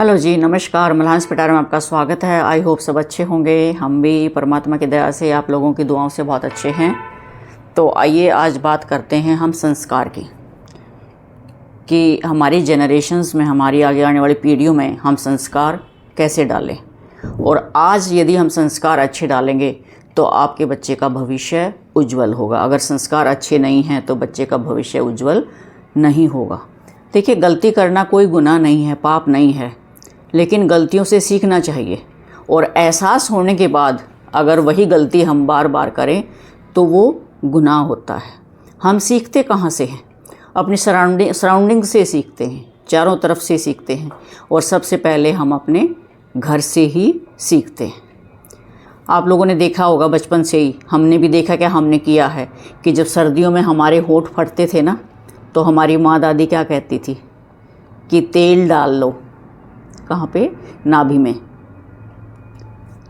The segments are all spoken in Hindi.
हेलो जी, नमस्कार। मल्हांस पिटारा में आपका स्वागत है। आई होप सब अच्छे होंगे। हम भी परमात्मा की दया से, आप लोगों की दुआओं से बहुत अच्छे हैं। तो आइए आज बात करते हैं हम संस्कार की, कि हमारी जनरेशन्स में, हमारी आगे आने वाली पीढ़ियों में हम संस्कार कैसे डालें। और आज यदि हम संस्कार अच्छे डालेंगे तो आपके बच्चे का भविष्य उज्जवल होगा। अगर संस्कार अच्छे नहीं हैं तो बच्चे का भविष्य उज्जवल नहीं होगा। देखिए, गलती करना कोई गुनाह नहीं है, पाप नहीं है, लेकिन गलतियों से सीखना चाहिए। और एहसास होने के बाद अगर वही गलती हम बार बार करें तो वो गुनाह होता है। हम सीखते कहाँ से हैं? अपनी सराउंडिंग से सीखते हैं, चारों तरफ से सीखते हैं। और सबसे पहले हम अपने घर से ही सीखते हैं। आप लोगों ने देखा होगा बचपन से ही, हमने भी देखा, क्या हमने किया है कि जब सर्दियों में हमारे होंठ फटते थे ना, तो हमारी माँ दादी क्या कहती थी कि तेल डाल लो। कहाँ पे? नाभि में।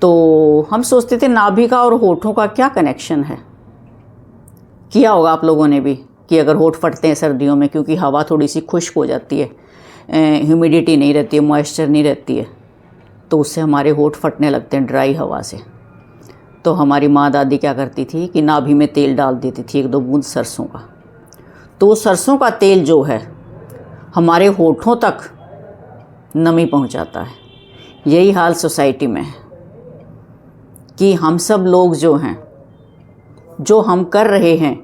तो हम सोचते थे नाभि का और होठों का क्या कनेक्शन है। किया होगा आप लोगों ने भी कि अगर होठ फटते हैं सर्दियों में, क्योंकि हवा थोड़ी सी खुश्क हो जाती है, ह्यूमिडिटी नहीं रहती है, मॉइस्चर नहीं रहती है, तो उससे हमारे होठ फटने लगते हैं ड्राई हवा से। तो हमारी माँ दादी क्या करती थी कि नाभि में तेल डाल देती थी, 1-2 बूंद सरसों का। तो वो सरसों का तेल जो है हमारे होठों तक नमी पहुंचाता है। यही हाल सोसाइटी में है कि हम सब लोग जो हैं, जो हम कर रहे हैं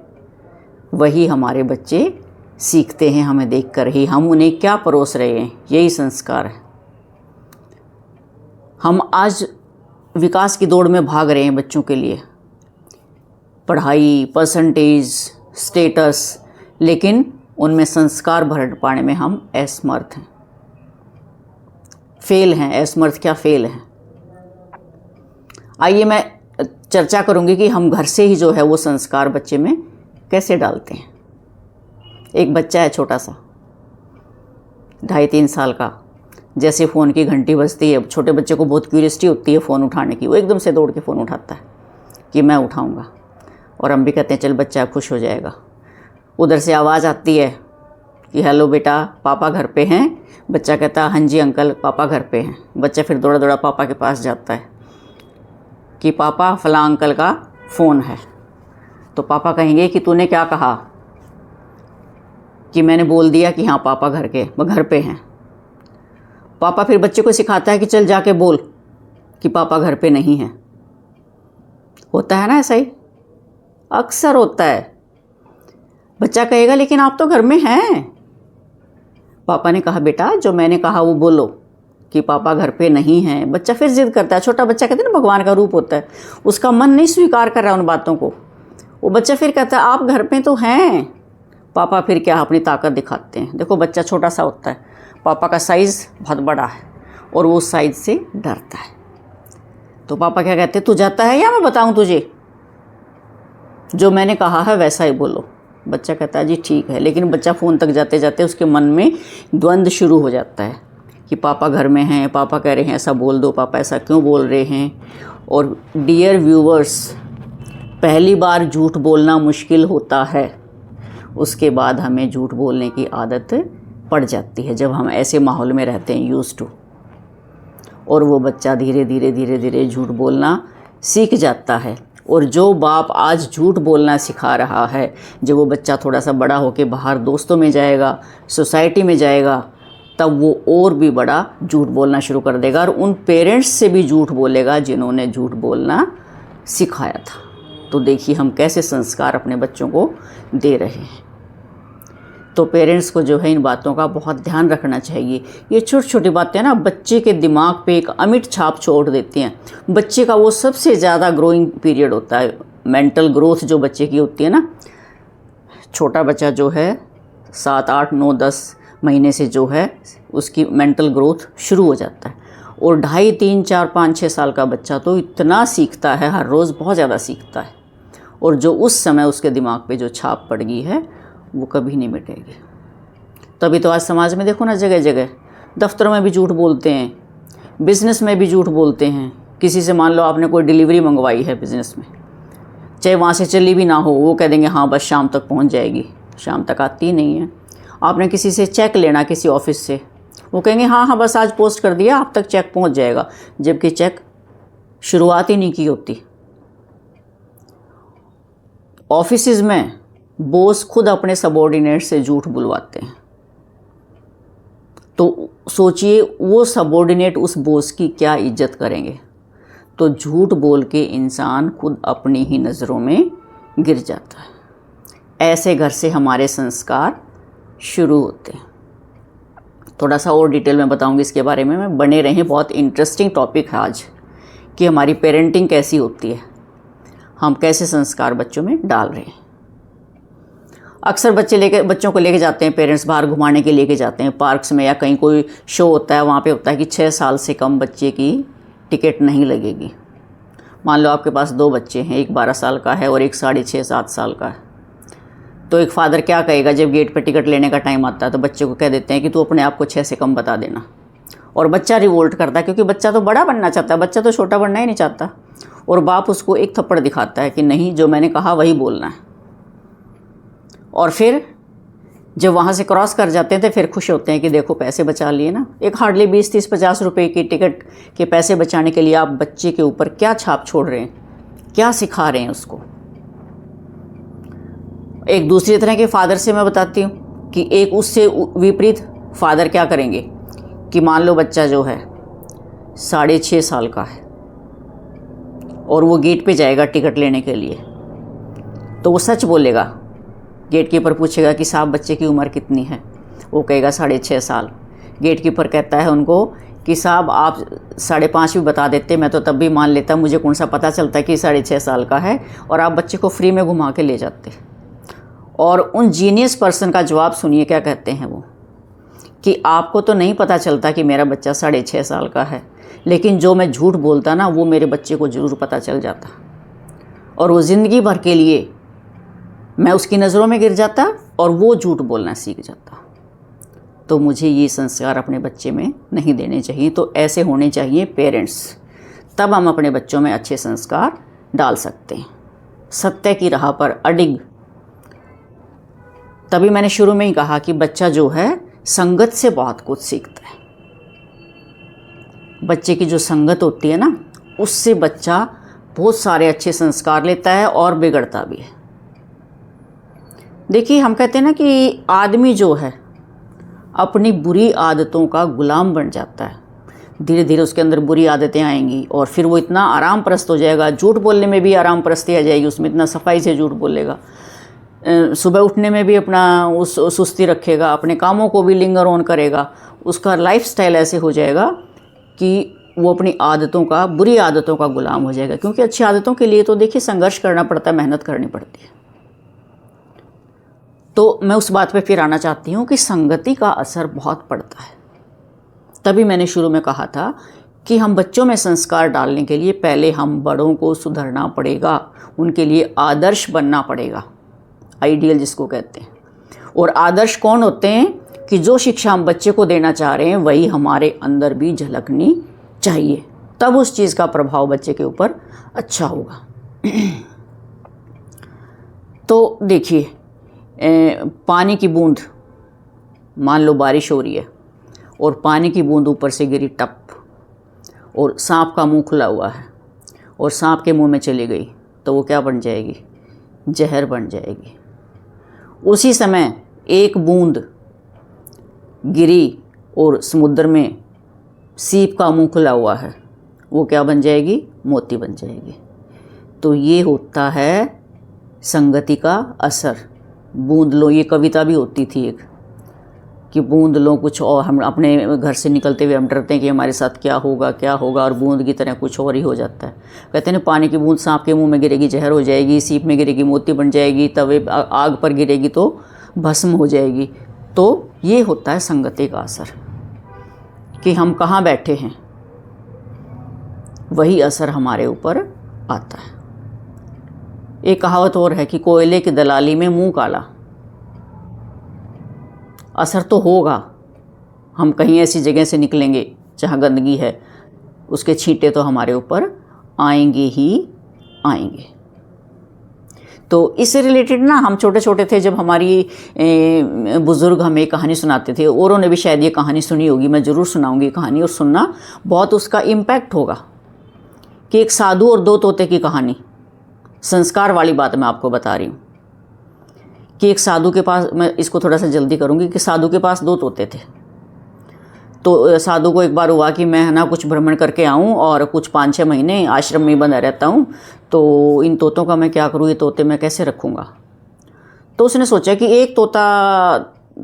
वही हमारे बच्चे सीखते हैं हमें देखकर ही। हम उन्हें क्या परोस रहे हैं, यही संस्कार है। हम आज विकास की दौड़ में भाग रहे हैं बच्चों के लिए, पढ़ाई, परसेंटेज, स्टेटस, लेकिन उनमें संस्कार भर पाने में हम असमर्थ हैं, फेल हैं। असमर्थ क्या, फेल हैं। आइए मैं चर्चा करूंगी कि हम घर से ही जो है वो संस्कार बच्चे में कैसे डालते हैं। एक बच्चा है छोटा सा, 2.5-3 साल का। जैसे फ़ोन की घंटी बजती है, छोटे बच्चे को बहुत क्यूरियोसिटी होती है फ़ोन उठाने की, वो एकदम से दौड़ के फ़ोन उठाता है कि मैं उठाऊंगा। और हम भी कहते हैं चल बच्चा खुश हो जाएगा। उधर से आवाज़ आती है कि हेलो बेटा, पापा घर पे हैं। बच्चा कहता है हाँ जी अंकल, पापा घर पे हैं। बच्चा फिर दौड़ा दौड़ा पापा के पास जाता है कि पापा, फलां अंकल का फ़ोन है। तो पापा कहेंगे कि तूने क्या कहा? कि मैंने बोल दिया कि हाँ पापा घर पे हैं। पापा फिर बच्चे को सिखाता है कि चल जाके बोल कि पापा घर पे नहीं हैं। होता है ना ऐसा ही, अक्सर होता है। बच्चा कहेगा लेकिन आप तो घर में हैं। पापा ने कहा बेटा, जो मैंने कहा वो बोलो कि पापा घर पे नहीं हैं। बच्चा फिर जिद करता है। छोटा बच्चा, कहते हैं ना भगवान का रूप होता है, उसका मन नहीं स्वीकार कर रहा उन बातों को। वो बच्चा फिर कहता है आप घर पे तो हैं। पापा फिर क्या अपनी ताकत दिखाते हैं। देखो बच्चा छोटा सा होता है, पापा का साइज़ बहुत बड़ा है और वो उस साइज़ से डरता है। तो पापा क्या कहते हैं, तू जाता है या मैं बताऊँ तुझे? जो मैंने कहा है वैसा ही बोलो। बच्चा कहता है जी ठीक है। लेकिन बच्चा फ़ोन तक जाते जाते उसके मन में द्वंद्व शुरू हो जाता है कि पापा घर में हैं, पापा कह रहे हैं ऐसा बोल दो, पापा ऐसा क्यों बोल रहे हैं। और डियर व्यूवर्स, पहली बार झूठ बोलना मुश्किल होता है, उसके बाद हमें झूठ बोलने की आदत पड़ जाती है जब हम ऐसे माहौल में रहते हैं, यूज्ड टू। और वो बच्चा धीरे धीरे झूठ बोलना सीख जाता है। और जो बाप आज झूठ बोलना सिखा रहा है, जब वो बच्चा थोड़ा सा बड़ा होकर बाहर दोस्तों में जाएगा, सोसाइटी में जाएगा, तब वो और भी बड़ा झूठ बोलना शुरू कर देगा और उन पेरेंट्स से भी झूठ बोलेगा जिन्होंने झूठ बोलना सिखाया था। तो देखिए हम कैसे संस्कार अपने बच्चों को दे रहे हैं। तो पेरेंट्स को जो है इन बातों का बहुत ध्यान रखना चाहिए। ये छोटी छोटी बातें ना बच्चे के दिमाग पे एक अमिट छाप छोड़ देती हैं। बच्चे का वो सबसे ज़्यादा ग्रोइंग पीरियड होता है, मेंटल ग्रोथ जो बच्चे की होती है ना। छोटा बच्चा जो है 7, 8, 9, 10 महीने से जो है उसकी मेंटल ग्रोथ शुरू हो जाता है। और 2.5, 3, 4, 5, 6 साल का बच्चा तो इतना सीखता है, हर रोज़ बहुत ज़्यादा सीखता है। और जो उस समय उसके दिमाग पे जो छाप पड़ गई है वो कभी नहीं मिटेगी। तभी तो आज समाज में देखो ना, जगह जगह दफ्तरों में भी झूठ बोलते हैं, बिज़नेस में भी झूठ बोलते हैं। किसी से मान लो आपने कोई डिलीवरी मंगवाई है बिज़नेस में, चाहे वहाँ से चली भी ना हो, वो कह देंगे हाँ बस शाम तक पहुँच जाएगी। शाम तक आती ही नहीं है। आपने किसी से चेक लेना, किसी ऑफिस से, वो कहेंगे हाँ हाँ बस आज पोस्ट कर दिया, आप तक चेक पहुंच जाएगा, जबकि चेक शुरुआत ही नहीं की होती। ऑफिसेज में बॉस खुद अपने सबॉर्डिनेट से झूठ बुलवाते हैं, तो सोचिए वो सबॉर्डिनेट उस बॉस की क्या इज्जत करेंगे। तो झूठ बोल के इंसान खुद अपनी ही नज़रों में गिर जाता है। ऐसे घर से हमारे संस्कार शुरू होते हैं। थोड़ा सा और डिटेल में बताऊंगी इसके बारे में बने रहें, बहुत इंटरेस्टिंग टॉपिक है आज कि हमारी पेरेंटिंग कैसी होती है, हम कैसे संस्कार बच्चों में डाल रहे हैं। अक्सर बच्चों को लेके जाते हैं पेरेंट्स, बाहर घुमाने के लेके जाते हैं पार्क्स में, या कहीं कोई शो होता है, वहाँ पे होता है कि 6 साल से कम बच्चे की टिकट नहीं लगेगी। मान लो आपके पास 2 बच्चे हैं, एक 12 साल का है और एक 6.5-7 साल का है। तो एक फादर क्या कहेगा जब गेट पर टिकट लेने का टाइम आता है, तो बच्चे को कह देते हैं कि तू अपने आप को 6 से कम बता देना। और बच्चा रिवोल्ट करता है, क्योंकि बच्चा तो बड़ा बनना चाहता है, बच्चा तो छोटा बनना ही नहीं चाहता। और बाप उसको एक थप्पड़ दिखाता है कि नहीं, जो मैंने कहा वही बोलना है। और फिर जब वहाँ से क्रॉस कर जाते हैं तो फिर खुश होते हैं कि देखो पैसे बचा लिए ना। एक हार्डली 20-30-50 रुपए की टिकट के पैसे बचाने के लिए आप बच्चे के ऊपर क्या छाप छोड़ रहे हैं, क्या सिखा रहे हैं उसको। एक दूसरी तरह के फादर से मैं बताती हूँ कि एक उससे विपरीत फादर क्या करेंगे कि मान लो बच्चा जो है 6.5 साल का है और वो गेट पे जाएगा टिकट लेने के लिए, तो वो सच बोलेगा। गेट कीपर पूछेगा कि साहब बच्चे की उम्र कितनी है, वो कहेगा 6.5 साल। गेट कीपर कहता है उनको कि साहब आप 5.5 भी बता देते, मैं तो तब भी मान लेता, मुझे कौन सा पता चलता है कि 6.5 साल का है, और आप बच्चे को फ्री में घुमा के ले जाते। और उन जीनियस पर्सन का जवाब सुनिए क्या कहते हैं वो, कि आपको तो नहीं पता चलता कि मेरा बच्चा 6.5 साल का है, लेकिन जो मैं झूठ बोलता ना वो मेरे बच्चे को ज़रूर पता चल जाता, और वो ज़िंदगी भर के लिए मैं उसकी नज़रों में गिर जाता और वो झूठ बोलना सीख जाता। तो मुझे ये संस्कार अपने बच्चे में नहीं देने चाहिए। तो ऐसे होने चाहिए पेरेंट्स, तब हम अपने बच्चों में अच्छे संस्कार डाल सकते हैं। सत्य की राह पर अडिग। तभी मैंने शुरू में ही कहा कि बच्चा जो है संगत से बहुत कुछ सीखता है। बच्चे की जो संगत होती है ना, उससे बच्चा बहुत सारे अच्छे संस्कार लेता है और बिगड़ता भी है। देखिए हम कहते हैं ना कि आदमी जो है अपनी बुरी आदतों का गुलाम बन जाता है। धीरे धीरे उसके अंदर बुरी आदतें आएंगी और फिर वो इतना आराम परस्त हो जाएगा, झूठ बोलने में भी आराम परस्ती आ जाएगी उसमें, इतना सफाई से झूठ बोलेगा। सुबह उठने में भी अपना उस सुस्ती रखेगा, अपने कामों को भी लिंगर ऑन करेगा। उसका लाइफस्टाइल ऐसे हो जाएगा कि वो अपनी आदतों का, बुरी आदतों का गुलाम हो जाएगा। क्योंकि अच्छी आदतों के लिए तो देखिए संघर्ष करना पड़ता है, मेहनत करनी पड़ती है। तो मैं उस बात पे फिर आना चाहती हूँ कि संगति का असर बहुत पड़ता है। तभी मैंने शुरू में कहा था कि हम बच्चों में संस्कार डालने के लिए पहले हम बड़ों को सुधरना पड़ेगा, उनके लिए आदर्श बनना पड़ेगा, आइडियल जिसको कहते हैं। और आदर्श कौन होते हैं कि जो शिक्षा हम बच्चे को देना चाह रहे हैं वही हमारे अंदर भी झलकनी चाहिए, तब उस चीज़ का प्रभाव बच्चे के ऊपर अच्छा होगा। तो देखिए पानी की बूंद, मान लो बारिश हो रही है और पानी की बूंद ऊपर से गिरी टप, और सांप का मुंह खुला हुआ है और सांप के मुंह में चली गई, तो वो क्या बन जाएगी? जहर बन जाएगी। उसी समय एक बूंद गिरी और समुद्र में सीप का मुंह खुला हुआ है, वो क्या बन जाएगी? मोती बन जाएगी। तो ये होता है संगति का असर। बूंद लो, ये कविता भी होती थी एक, कि बूंद लो कुछ और। हम अपने घर से निकलते हुए हम डरते हैं कि हमारे साथ क्या होगा क्या होगा, और बूंद की तरह कुछ और ही हो जाता है। कहते हैं पानी की बूंद सांप के मुंह में गिरेगी जहर हो जाएगी, सीप में गिरेगी मोती बन जाएगी, तवे आग पर गिरेगी तो भस्म हो जाएगी। तो ये होता है संगति का असर, कि हम कहाँ बैठे हैं वही असर हमारे ऊपर आता है। एक कहावत और है कि कोयले की दलाली में मुंह काला। असर तो होगा, हम कहीं ऐसी जगह से निकलेंगे जहाँ गंदगी है, उसके छींटे तो हमारे ऊपर आएंगे ही आएंगे। तो इससे रिलेटेड ना हम छोटे छोटे थे जब हमारी बुज़ुर्ग हमें कहानी सुनाते थे, औरों ने भी शायद ये कहानी सुनी होगी, मैं ज़रूर सुनाऊंगी कहानी, और सुनना बहुत उसका इम्पैक्ट होगा। कि एक साधु और दो तोते की कहानी, संस्कार वाली बात मैं आपको बता रही हूँ। कि एक साधु के पास, मैं इसको थोड़ा सा जल्दी करूँगी, कि साधु के पास दो तोते थे। तो साधु को एक बार हुआ कि मैं ना कुछ भ्रमण करके आऊँ और कुछ 5-6 महीने आश्रम में बंधा रहता हूँ, तो इन तोतों का मैं क्या करूँ, ये तोते मैं कैसे रखूँगा। तो उसने सोचा कि एक तोता,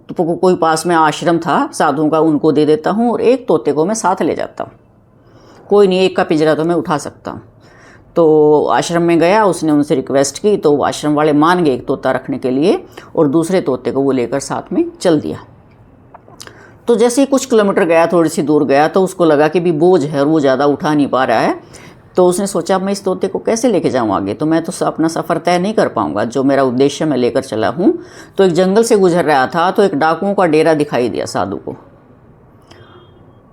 तो कोई पास में आश्रम था साधुओं का, उनको दे देता हूँ और एक तोते को मैं साथ ले जाता हूँ, कोई नहीं, एक का पिंजरा तो मैं उठा सकता हूँ। तो आश्रम में गया, उसने उनसे रिक्वेस्ट की, तो आश्रम वाले मान गए एक तोता रखने के लिए, और दूसरे तोते को वो लेकर साथ में चल दिया। तो जैसे ही कुछ किलोमीटर गया, थोड़ी सी दूर गया, तो उसको लगा कि भी बोझ है और वो ज़्यादा उठा नहीं पा रहा है। तो उसने सोचा मैं इस तोते को कैसे लेके जाऊँ आगे, तो मैं तो अपना सफ़र तय नहीं कर पाऊँगा, जो मेरा उद्देश्य मैं लेकर चला हूँ। तो एक जंगल से गुजर रहा था, तो एक डाकुओं का डेरा दिखाई दिया साधु को।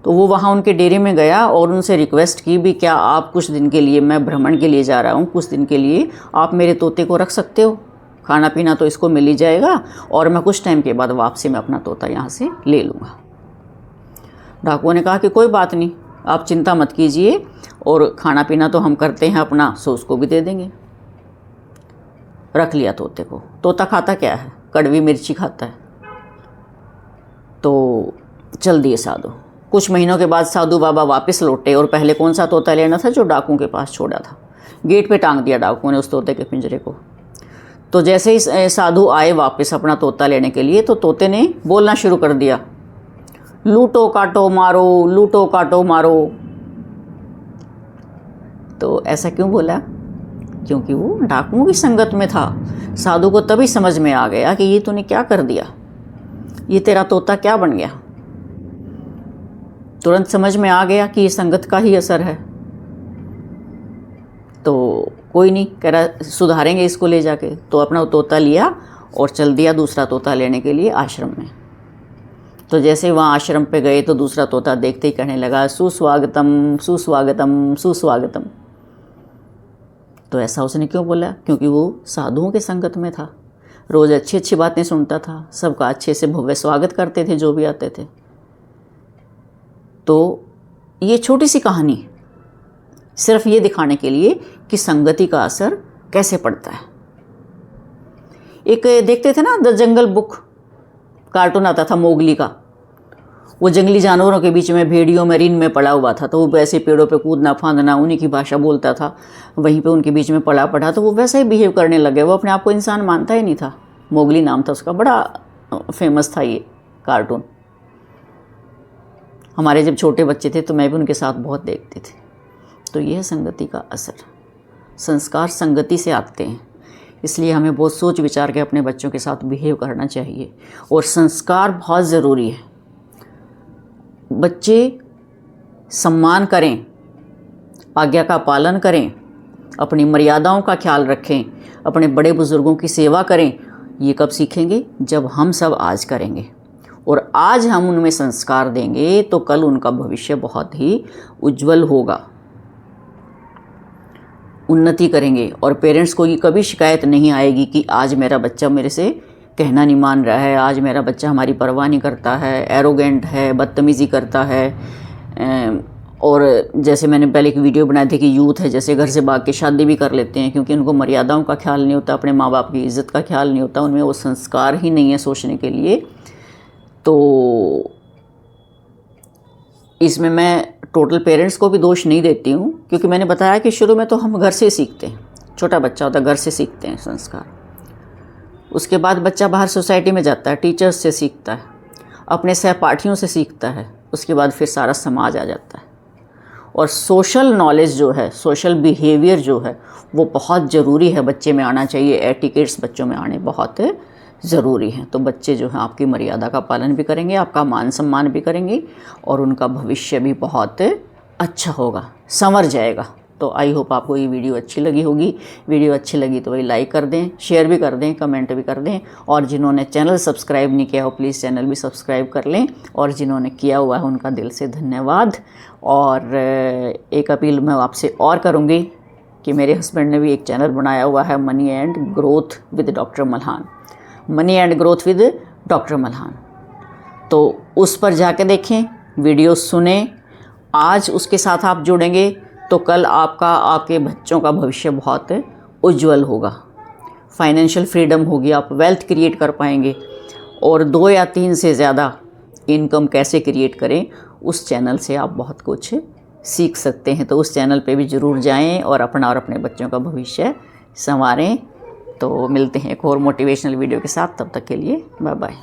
तो वो वहाँ उनके डेरे में गया और उनसे रिक्वेस्ट की भी क्या आप कुछ दिन के लिए, मैं भ्रमण के लिए जा रहा हूँ, कुछ दिन के लिए आप मेरे तोते को रख सकते हो, खाना पीना तो इसको मिल ही जाएगा, और मैं कुछ टाइम के बाद वापसी में अपना तोता यहाँ से ले लूँगा। डाकुओं ने कहा कि कोई बात नहीं, आप चिंता मत कीजिए, और खाना पीना तो हम करते हैं अपना, सो उसको भी दे देंगे। रख लिया तोते को। तोता खाता क्या है, कड़वी मिर्ची खाता है। तो चल दिए साधु। कुछ महीनों के बाद साधु बाबा वापस लौटे, और पहले कौन सा तोता लेना था, जो डाकुओं के पास छोड़ा था। गेट पे टांग दिया डाकुओं ने उस तोते के पिंजरे को। तो जैसे ही साधु आए वापस अपना तोता लेने के लिए, तो तोते ने बोलना शुरू कर दिया, लूटो काटो मारो, लूटो काटो मारो। तो ऐसा क्यों बोला, क्योंकि वो डाकुओं की संगत में था। साधु को तभी समझ में आ गया कि ये तूने क्या कर दिया, ये तेरा तोता क्या बन गया। तुरंत समझ में आ गया कि ये संगत का ही असर है। तो कोई नहीं, कह रहा सुधारेंगे इसको ले जाके। तो अपना तोता लिया और चल दिया दूसरा तोता लेने के लिए आश्रम में। तो जैसे ही वहाँ आश्रम पे गए, तो दूसरा तोता देखते ही कहने लगा, सुस्वागतम सुस्वागतम सुस्वागतम। तो ऐसा उसने क्यों बोला, क्योंकि वो साधुओं के संगत में था, रोज़ अच्छी अच्छी बातें सुनता था, सबका अच्छे से भव्य स्वागत करते थे जो भी आते थे। तो ये छोटी सी कहानी सिर्फ ये दिखाने के लिए कि संगति का असर कैसे पड़ता है। एक देखते थे ना द जंगल बुक, कार्टून आता था मोगली का, वो जंगली जानवरों के बीच में भेड़ियों में रिन में पड़ा हुआ था। तो वो वैसे पेड़ों पे कूदना फांदना, उन्हीं की भाषा बोलता था, वहीं पे उनके बीच में पड़ा, तो वो वैसा ही बिहेव करने लगे। वो अपने आप को इंसान मानता ही नहीं था। मोगली नाम था उसका, बड़ा फेमस था ये कार्टून। हमारे जब छोटे बच्चे थे तो मैं भी उनके साथ बहुत देखते थे। तो यह है संगति का असर। संस्कार संगति से आते हैं, इसलिए हमें बहुत सोच विचार के अपने बच्चों के साथ बिहेव करना चाहिए। और संस्कार बहुत ज़रूरी है। बच्चे सम्मान करें, आज्ञा का पालन करें, अपनी मर्यादाओं का ख्याल रखें, अपने बड़े बुज़ुर्गों की सेवा करें। ये कब सीखेंगे, जब हम सब आज करेंगे। और आज हम उनमें संस्कार देंगे तो कल उनका भविष्य बहुत ही उज्जवल होगा, उन्नति करेंगे। और पेरेंट्स को ये कभी शिकायत नहीं आएगी कि आज मेरा बच्चा मेरे से कहना नहीं मान रहा है, आज मेरा बच्चा हमारी परवाह नहीं करता है, एरोगेंट है, बदतमीज़ी करता है। और जैसे मैंने पहले एक वीडियो बनाई थी कि यूथ है जैसे घर से भाग के शादी भी कर लेते हैं, क्योंकि उनको मर्यादाओं का ख्याल नहीं होता, अपने माँ बाप की इज़्ज़त का ख्याल नहीं होता, उनमें वो संस्कार ही नहीं है सोचने के लिए। तो इसमें मैं टोटल पेरेंट्स को भी दोष नहीं देती हूँ, क्योंकि मैंने बताया कि शुरू में तो हम घर से सीखते हैं, छोटा बच्चा होता है घर से सीखते हैं संस्कार। उसके बाद बच्चा बाहर सोसाइटी में जाता है, टीचर्स से सीखता है, अपने सहपाठियों से सीखता है, उसके बाद फिर सारा समाज आ जाता है। और सोशल नॉलेज जो है, सोशल बिहेवियर जो है, वो बहुत ज़रूरी है, बच्चे में आना चाहिए। एटिकेट्स बच्चों में आने बहुत ज़रूरी हैं। तो बच्चे जो हैं आपकी मर्यादा का पालन भी करेंगे, आपका मान सम्मान भी करेंगे, और उनका भविष्य भी बहुत अच्छा होगा, संवर जाएगा। तो आई होप आपको ये वीडियो अच्छी लगी होगी। वीडियो अच्छी लगी तो वही लाइक कर दें, शेयर भी कर दें, कमेंट भी कर दें। और जिन्होंने चैनल सब्सक्राइब नहीं किया हो प्लीज़ चैनल भी सब्सक्राइब कर लें, और जिन्होंने किया हुआ है उनका दिल से धन्यवाद। और एक अपील मैं आपसे और करूँगी कि कि मेरे हस्बैंड ने भी एक चैनल बनाया हुआ है, money and growth with doctor Malhan, money and growth with doctor Malhan. तो उस पर जाके देखें, वीडियो सुने। आज उसके साथ आप जुड़ेंगे तो कल आपका, आपके बच्चों का भविष्य बहुत उज्जवल होगा। फाइनेंशियल फ्रीडम होगी, आप वेल्थ क्रिएट कर पाएंगे। और 2 या 3 से ज़्यादा इनकम कैसे क्रिएट करें, उस चैनल से आप बहुत कुछ सीख सकते हैं। तो उस चैनल पे भी ज़रूर जाएं और अपना और अपने बच्चों का भविष्य संवारें। तो मिलते हैं एक और मोटिवेशनल वीडियो के साथ, तब तक के लिए बाय बाय।